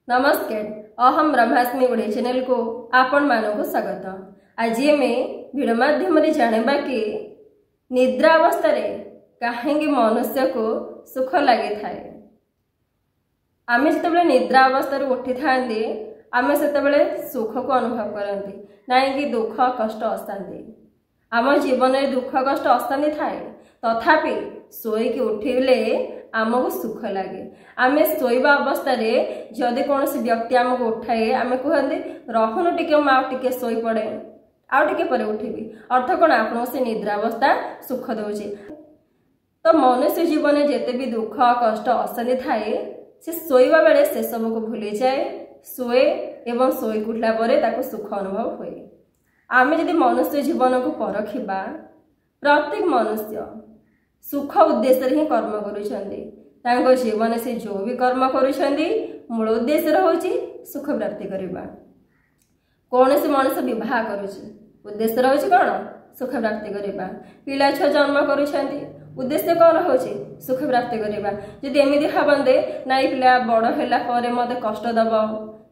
नमस्कार। अहम ब्रह्मास्मि ओडिया चैनल को आपण मानक स्वागत। आज आम भिडियो माध्यम जाना कि निद्रा अवस्था कहीं मनुष्य को सुख लगी थाए। आम जिते निद्रा अवस्था उठी था आम से सुख को अनुभव करती ना कि दुख कष्ट अशांति। आम जीवन में दुख कष्ट अशांति थाए तथापि शोक उठिले आमको सुख लगे। आम शोवा अवस्था जदि कौन व्यक्ति आमको उठाए आम कहते रहुनु टिके माँ टिके शोई पड़े आउ टिके पर उठिबी अर्थ कौन आपको से निद्रा अवस्था सुख दौचे। तो मनुष्य जीवन में जिते भी दुख कष्ट अशांति थाए से शोवा बेले से सब को भूली जाए शोए एवं शोई उठला पर सुख अनुभव हुए। आम जदि मनुष्य जीवन को परखिबा प्रत्येक मनुष्य सुख उद्देश्य ही कर्म करुँच जीवन से जो भी कर्म करुँच मूल उद्देश्य होची सुख प्राप्ति करवा। कौन से मनुष्य विवाह करुँच उद्देश्य रोचे कौन सुख प्राप्ति करवा। पिला छुआ जन्म करुँच उद्देश्य कौन होची सुख प्राप्ति करवा। जदि एमती भावते ना पिला बड़ है मत कष्ट दब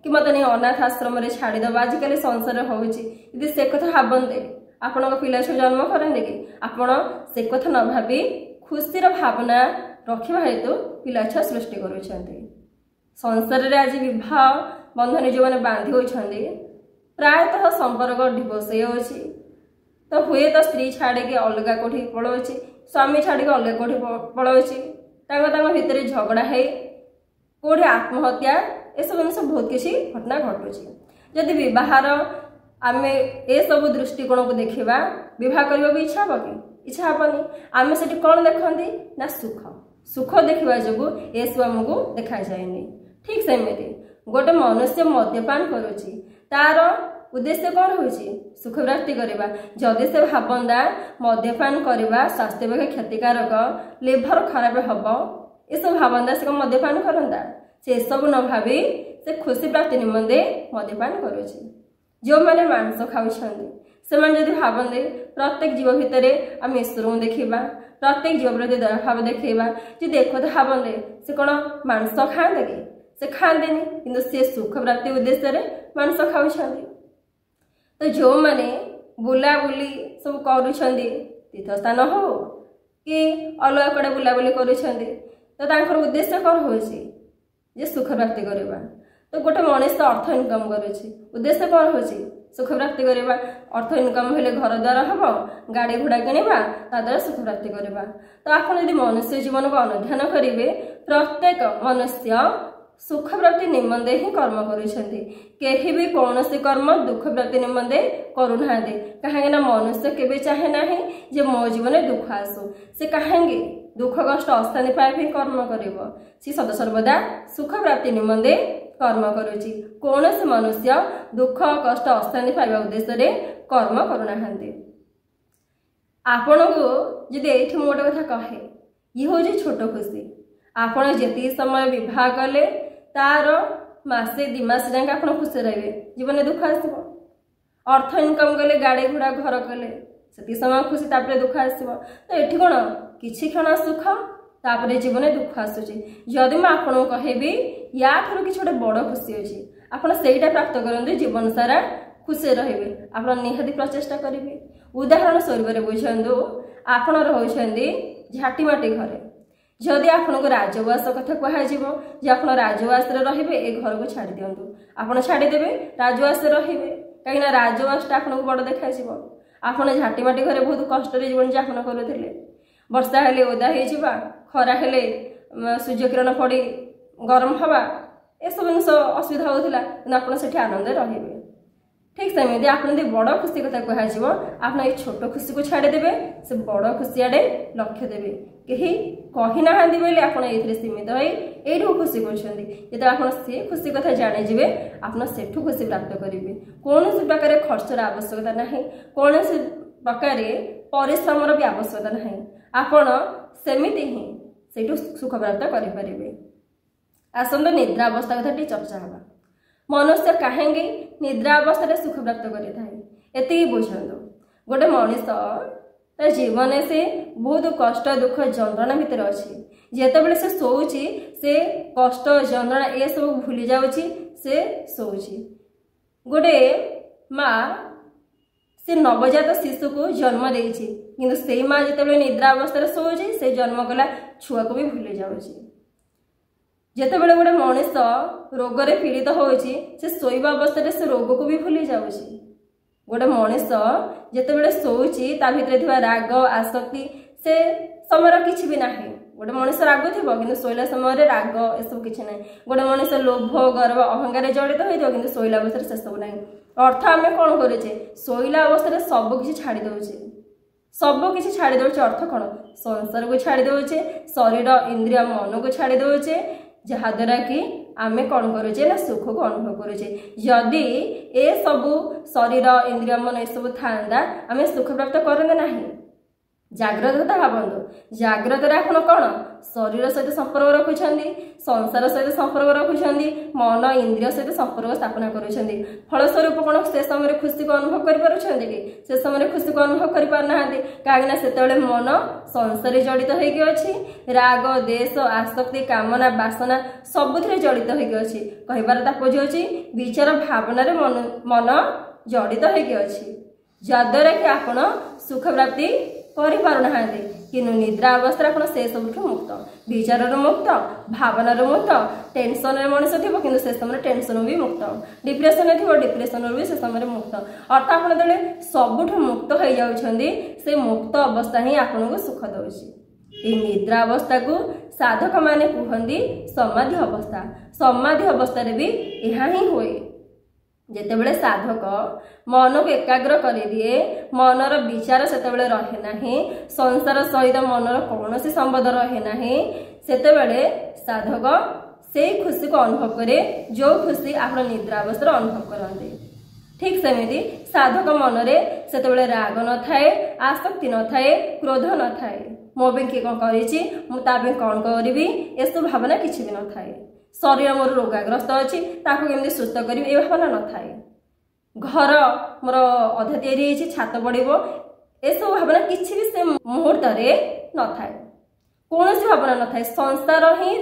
कि मत नहीं अनाथ आश्रम में छाड़ीदब आजिकल संसार होती से कथा भावते आपण पिला छुआ जन्म करते कि आपण से कथा न भावी खुशीर भावना रखा हेतु पिला छुआ सृष्टि करुँच। संसार में आज विवाह बंधन जो मैंने बांधि होती प्रायतः संपर्क डिवोर्स होची। तो हुए तो स्त्री छाड़ी अलग कौटी पलाऊँच स्वामी छाड़ी अलग कौटी पलाऊँच भितर झगड़ा है कौटे आत्महत्या ये सब जिन बहुत किसी घटना घटुची। जदि विवाहर आम ए सब दृष्टिकोण को देखा विवाह करने को इच्छा हे कि इच्छा हेनी। आम से कौन देखती ना सुख सुख देखा जो ये सब आमको देखा जाए। ठीक सेमती गोटे मनुष्य मद्यपान करुँची तार उद्देश्य कौन होची सुख प्राप्ति करवा। जदि से भावता मद्यपान करवा स्वास्थ्य पक्षे क्षतिकारक लिभर खराब हम ये सब भावता से मद्यपान करता से सब न भावी से खुशी प्राप्ति निमंते मद्यपान करुँची। जो मैंने मांस खाऊँ से भावते प्रत्येक जीव भितर आम ईश्वर को देखा प्रत्येक जीव प्रति दया भाव देखा जो देखते भावते से कौन मांस खाते कि से खाते कि सी सुख प्राप्ति उद्देश्य मांस खाऊँ। तो जो मैंने बुलाबुली सब करुँच तीर्थ स्थान हो कि अलग कड़े बुलाबुली कर उद्देश्य कौन होची जे सुख प्राप्ति करवा। तो गोटे मनुष्य अर्थ इनकम करुँच उद्देश्य कौन होची सुख प्राप्ति करवा। अर्थ इनकम हेले घर द्वार हम गाड़ी घोड़ा किणवा द्वारा सुख प्राप्ति करवा। तो आप मनुष्य जीवन को अनुध्यान करेंगे प्रत्येक मनुष्य सुख प्राप्ति निमंते ही कर्म करुँच। कहीं भी कौन से कर्म दुख प्राप्ति निमंते करूना कहीं मनुष्य केवे चाहे ना जे मो जीवन में दुख आसू से कहीं दुख कष्ट अशांति पाई कर्म कर सदा सर्वदा सुख प्राप्ति निमंते कर्म करुँची। कौन से मनुष्य दुख कष्ट अशांति पाइबा उद्देश्य कर्म करूना। आपण को जदि ये गोटे कथा कहे ये हूँ छोट खुशी आपड़ जी समय बह कले तार मसे दिमास जाए आप खुशी रहे जीवन में दुख आसब। अर्थ इनकम कले गाड़ी घोड़ा घर कले से समय खुशी दुख आसब। तो ये कौन किछि क्षण सुख तापर जीवन में दुख आसूची। जदि मैं आपको कहबी या ठार कि गोटे बड़ खुशी अच्छी आपड़ से प्राप्त करेंगे जीवन सारा खुशी रे आप निहाती प्रचेषा करेंगे। उदाहरण स्वरूप बुझु आपण रोचे झाटीमाटी घरे जदि आपको राजवास कथा कह आप राजवास रे ए घर को छाड़ी दिंतु आप छाड़देवे राजवास रे कहीं राजवासटा आपको बड़ देखा आप झाटीमाटी घरे बहुत कष्ट जीवन यापन करुले वर्षा हेले ओदा हो खरा हेले सूर्य किरण पड़ी गरम हवा ये सब जिन असुविधा होता आप आनंद रे। ठीक सेमती आप बड़ खुशी कथा कह आप ये छोट खुशी को छाड़देवे से बड़ खुशी आड़े लक्ष्य देवे कहीं कही ना बोले आप सीमित हो खुशी कर आप खुशी कथा जाने जी आप सेठू खुशी प्राप्त करेंगे। कौन प्रकार खर्चर आवश्यकता ना कौन प्रकार परिश्रम भी आवश्यकता ना आपण सेमिति ही से सुख प्राप्त करें। आसंत निद्रा अवस्था कथा चर्चा हाँ मनुष्य कहीं निद्रा अवस्था सुख प्राप्त करें ये बुझु गोटे मनीष जीवन से बहुत कष्ट दुख जंत्रणा भितर अच्छी जितेबाला से शोची से कष्ट जंत्रणा ए सब भूली जाउछि से सोउछि। गोटे माँ से नवजात शिशु को जन्म देइछि किंतु सेई माँ जेतेबेले निद्रा अवस्था सोउछि से जन्म कला छुआ को भी भूली जाउछि। जेतेबेले गोटे मनुष्य रोग रे पीड़ित होउछि से सोइबा अवस्था से रोग को भी भूली जाउछि। गोटे मनुष्य जेतेबेले सोउछि ता भितरे थिबा राग आसक्ति से समय किछि भी नाही। गोटे मनुष्य राग थिबो किंतु सोइला समय रे राग ए सब किछि नाही। गोटे मनुष्य लोभ गर्व अहंकार जड़ित होइतो किंतु सोइला अवस्था से सब नाही। अर्थ आमे कोन करेछे सोइला अवस्था सब किछि छाड़ी दउछे, सब किछि छाड़ी दउछे। अर्थ कोन संसार को छाड़ी दउछे, शरीर इंद्रिय मन को छाड़ी दउछे, जहा द्वारा कि आमे कौन करुचे ना सुख को अनुभव करुचे। जदि ए सबु शरीर इंद्रिय मन ए सब था आमे सुख प्राप्त करते नहीं। जाग्रत कथा भावतु, जाग्रत आपण कौन शरीर सहित संपर्क रखुछंदी, संसार सहित संपर्क रखुछंदी, मन इंद्रिय सहित संपर्क स्थापना करुछंदी। फलस्वरूप कौन से समय खुशी को अनुभव कर पारुछंदी कि से समय खुशी को अनुभव कर पार नाहांती काहेकि सेतेबेले मन संसार जड़ित होइके अछि। राग देश आसक्ति कामना बासना सबुथिरे जड़ित होइके अछि। कहिबार तात्पर्य अछि विचार भावना रे मन जड़ित होइके अछि, जद्वारा कि आपण सुख प्राप्ति करि पारु नाहांती। किनु निद्रा अवस्था आपण से सबठु मुक्त, विचार रो मुक्त, भावना रो मुक्त, टेंशन रे मनुष्य थिबो किंतु से समय टेंशन भी मुक्त, डिप्रेशन रे थिबो डिप्रेशन रो भी से समय मुक्त। अर्थात आपण तले सबठु मुक्त होई जाउछंदी से मुक्त अवस्था ही आपण को सुख दउछि। ए निद्रा अवस्था को साधक माने कहंदी समाधि अवस्था। समाधि अवस्था रे भी एहा ही होए। जेतेबेले साधक मन को एकाग्र करि दिए, मनर विचार सेतेबेले रहे नाही, संसार सहित मनर कौनसी संबंध रहे नाही, सेतेबेले साधक से खुशी को अनुभव करे जो खुशी आपण निद्रा अवस्था अनुभव करते। ठीक सेमिति साधक मनरे सेतेबेले राग न थाए, आसक्ति न थाए, क्रोध न थाए। मो बे किए कौन करिछि मु ताबे कौन करिवि एसु भावना किछि भी न थाए। शरीर मोर रोगाग्रस्त अछि ताको केमि सुस्थ करिवि ए भावना न थाए। घर मोर अधा तैयारी होइछि छात पड़िबो एसु भावना किछि भी से मुहूर्त रे न थाए। कोनोसी भावना न थाए, संसार ही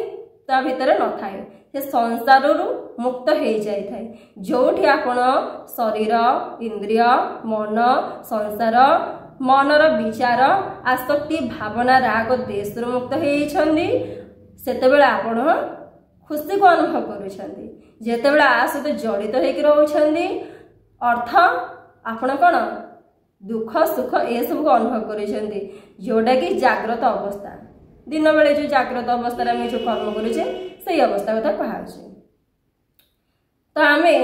ता भितरे न थाए। से संसार रु मुक्त हो जाय थाए। जोठी आपण शरीर इंद्रिय मन संसार मनर विचार आसक्ति भावना राग देश रु मुक्त होइछंदी सेतेबेले आपण खुशी को अनुभव करुछंदी। जेतेबेले आ सहित जड़ित होइक रहउछंदी अर्थ आपण कोन दुख सुख ए सब को अनुभव करुछंदी, जोटा कि जाग्रत अवस्था। दिन बेले जो जाग्रत अवस्था रे हम जो कर्म करुछे सही अवस्था कथा कहउछे। तो आमे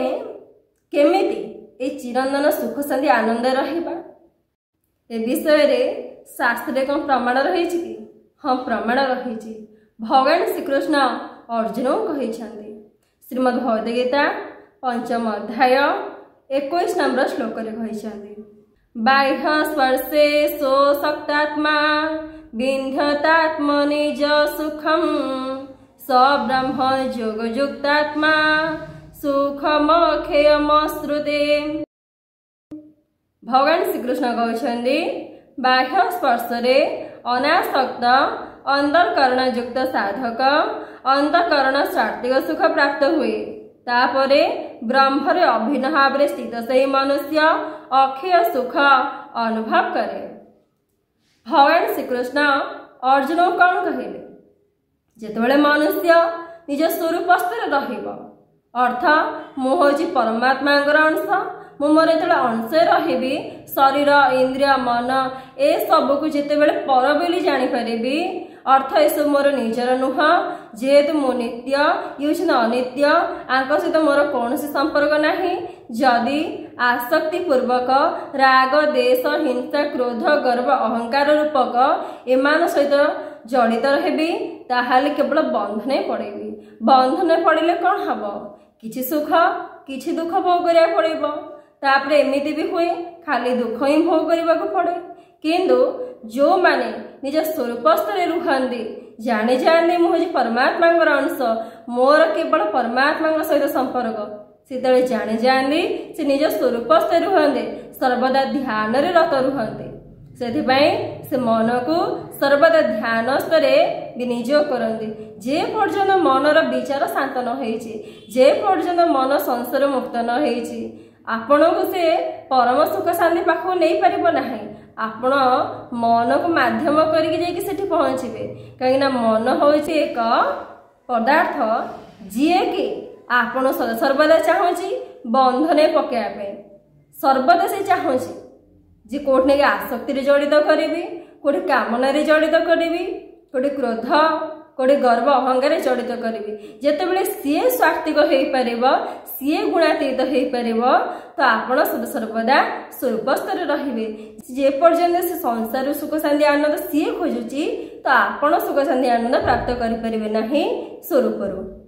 केमिति ए चिरंदन सुख शांति आनंद रहिबा ए विषय रे शास्त्र कोन प्रमाण रहिछि कि? हां प्रमाण रहिछि। भगवान श्री कृष्ण अर्जुन कहिछंदी श्रीमद् भगवद गीता 5म अध्याय 21 नंबर श्लोक रे कहिछंदी बाह्य स्पर्शे सो सक्तात्मा विन्ध्यतात्मनिज सुखम स ब्रह्म योग युक्तात्मा सुखमखेयमश्रुते। भगवान श्री कृष्ण कहते बाह्य स्पर्श रे अनासक्त अंतःकरण युक्त साधक अंतःकरण सात्विक सुख प्राप्त हुए। तापरे ब्रह्मरे अभिन्न भाव स्थित से मनुष्य अक्षय सुख अनुभव करे। भगवान श्री कृष्ण अर्जुन कौन कहले जेतेबेले मनुष्य निज स्वरूप स्तर रहिबो अर्थ मु होछि परमात्मा अंश मु मोर जेतेबेले अंश रहिबी शरीर इंद्रिय मन ए सब को जेतेबेले पर बोली जानि परिबी अर्थ एसब मोर निजर नुह जेहेतु मो नित्य ये अनित्य आंक सहित मोर कौन संपर्क नाही। जदि आसक्ति पूर्वक राग देश हिंसा क्रोध गर्व अहंकार रूपक एमान सहित जड़ित रही ताहाले केवल बंधन पड़ेबी। बंधन पड़े कौन हम किछि सुख किछि दुख भोग करिया पड़िबो। तापरे एमिति भी हुए खाली दुख ही भोग करने को पड़े। किंतु जो माने निज स्वरूप स्तर रुहंदी जाने जाने मुझे परमात्मा अंश मोर केवल परमात्मा सहित संपर्क से जाने जाने से निज स्वरूप स्तर रुहंदे सर्वदा ध्यान रे रत रुहंदे। से मन को सर्वदा ध्यान स्तर विनियोग करते जे पर्यंत मनर विचार शांत न होइछि जे पर्यंत मन संसार मुक्त न होइछि आपण को से परम सुख शांति पाखु नहीं पारिबो नाही। आपण मन को माध्यम करके जाइए सेठी पहुँचे कहीं मन होइछि एक पदार्थ जी कि आपण सर्वदा चाहूँगी बंधन पकड़ा सर्वदा से चाहूँगी जे कोठ नहीं आसक्ति जड़ित करी कोठी कामना जड़ित करी कोठी क्रोध कोठी गर्व अहंकार जड़ित करी जिते सी स्वात्विक हो पार सी गुणातीत हो पार तो आपण सर्वदा स्वरूप स्तर रे जे पर्यंत से संसार सुख शांति आनंद सी खोजुची तो आपण सुख शांति आनंद प्राप्त करें ना स्वरूप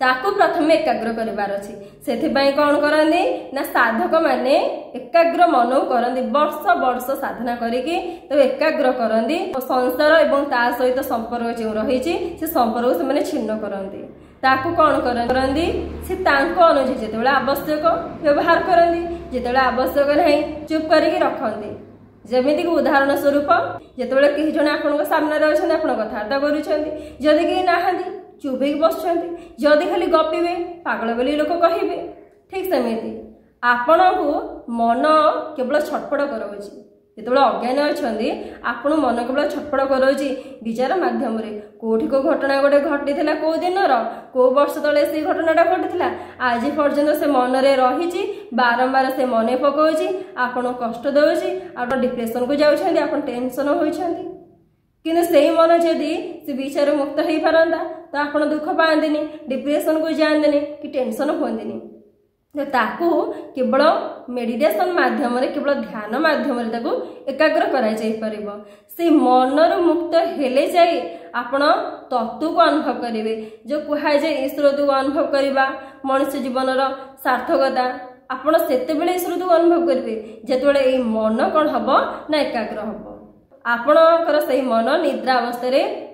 ताकू प्रथम एकाग्र करार अच्छी से कौन करती ना साधक माने एकाग्र मन करती वर्ष वर्ष साधना करके तो एकाग्र करती संसार एवं ता सहित संपर्क जो रही से संपर्क से छिन्न करती ताकू कौन करती से अनुचित जिते आवश्यक व्यवहार करती जिते आवश्यक नहीं चुप करके रखती जमीक उदाहरण स्वरूप जिते कई जन आपण सामने अच्छा आप कथबार्ता करुँच कहीं नहांती चुप बस जदि खाली गपिबे पागल बोली लोक कहे ठीक सेमती आपण को मन केवल छटपट कराऊँच जो अज्ञान अच्छा आपण मन केवल छटपट कराऊँच विचार मध्यम कोठी को घटना गोटे घटी कौ दिन कौ वर्ष तले से घटनाटा घटी आज पर्यंत से मन में रही बारंबार से मन पकाऊँच आपण कष्ट दौर आप डिप्रेशन को जाऊँच आप टेंशन होती कि से मन जदि से विचार मुक्त हो पारंता तो आप दुख पाते डिप्रेशन को जाते कि टेंशन होती तो ताकू केवल मेडिटेशन माध्यम केवल ध्यान माध्यम एकाग्र कर से मनर मुक्त हेले जाए आपण तत्व को अनुभव करेंगे जो कहुए ईश्वर को अनुभव करवा मनुष्य जीवन सार्थकता आपण से ईश्वर को अनुभव करेंगे जिते मन कौन हम ना एकाग्र हम आपणकर से मन निद्रा अवस्था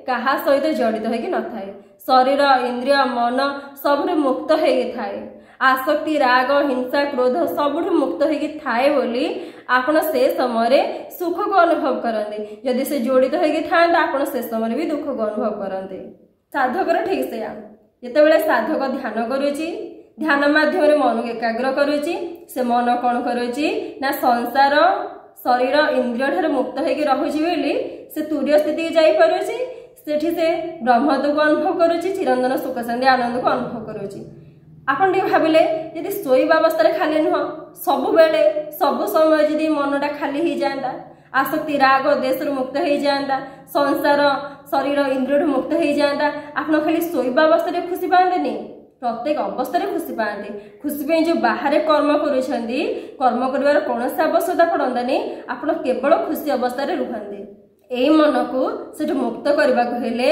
क्या सहित जड़ित होगी न थाए शरीर इंद्रिय मन सब मुक्त होता है आसक्ति राग हिंसा क्रोध सबुठ मुक्त होगी थाए बोली आपण से समय सुख को अनुभव करते जदि से जड़ित होगी था आपण से समय भी दुख को अनुभव करते साधकर ठीक से जिते साधक ध्यान करुच्ची ध्यान माध्यम मन को एकाग्र करुच्ची से मन कौन करुच्ची ना संसार शरीर इंद्रिय ठार मुक्त होगी रही से तुर्य स्थिति जापर से ब्रह्मत्व को अनुभव करुच्ची चिरंतन सुख शांति आनंद को अनुभव करुच्ची आपन भाविले यदि शोवा अवस्था खाली नुह सब बेले सब समय जदि मनटा खाली हो जाता आसक्ति राग देश मुक्त हो जाता संसार शरीर इंद्रिय मुक्त हो जाता आप खाली शोवा अवस्था खुशी पाते प्रत्येक अवस्था खुशी पाते खुशी जो बाहर कर्म कर्म कर कौन आवश्यकता पड़तानी आप केवल खुशी अवस्था रुहते यही मन को से मुक्त करने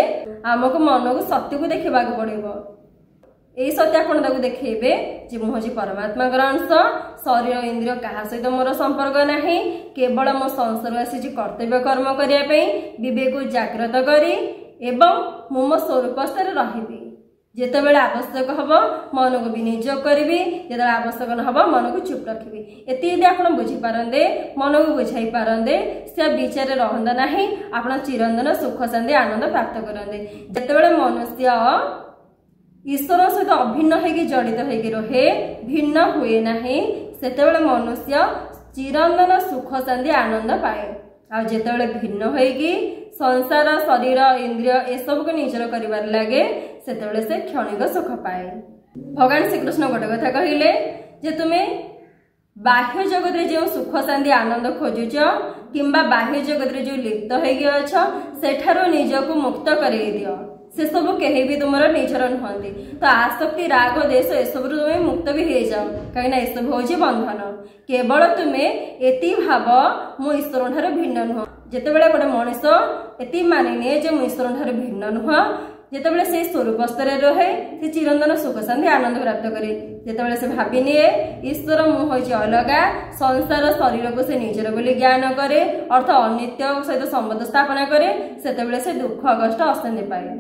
आमको मन को सत्य को देखा पड़ो यही सत्य आप देखेबे जे मुझे परमात्मा अंश शरीर इंद्रिय क्या सहित मोर संपर्क नहीं केवल मो संसार आसी कर्तव्य कर्म करने विवेक को जागृत करी एवं मो मो स्वरूप स्तर रही जितेबाला आवश्यक हम मन को विनियोग करी जो आवश्यक न हम मन को चुप रखी ये आप बुझीपारते मन को बुझाई पारते से विचार रहता ना आप चिरंतन सुख शांति आनंद प्राप्त करते जितेबाला मनुष्य ईश्वर सहित अभिन्न होगी जड़ित होगी रहे भिन्न हुए ना से मनुष्य चिरंतन सुख शांति आनंद पाए आ जिते भिन्न होगी संसार शरीर इंद्रिय ए सब को निजर कर लगे से क्षणिक सुख पाए। भगवान श्रीकृष्ण गोटे कथा कहले जे तुम्हें बाह्य जगत रे जो सुख शांति आनंद खोजुच किंबा बाह्य जगत रे जो लिप्त होगी अच्छा सेठारो निजको मुक्त करई दियो से सब कहीं भी तुम निजर नुहति तो आसक्ति राग देश एसबू तुम्हें मुक्त भी हो जाओ कहीं एसबू हूँ बंधन केवल तुम्हें एति भाव मु ईश्वर ठार भिन्न नुह जिते गोटे मनीष एति मानि निए जे मु ईश्वर ठार भिन्न नुह जिते से स्वरूप स्तर रहे से चिरंतन सुख शांति आनंद प्राप्त करे जिते से भावी निए ईश्वर मुझे अलग संसार शरीर को से निजर बोली ज्ञान करे अर्थ अनित्य सहित संबंध स्थापना करे से दुख कष्ट अशांति पाए।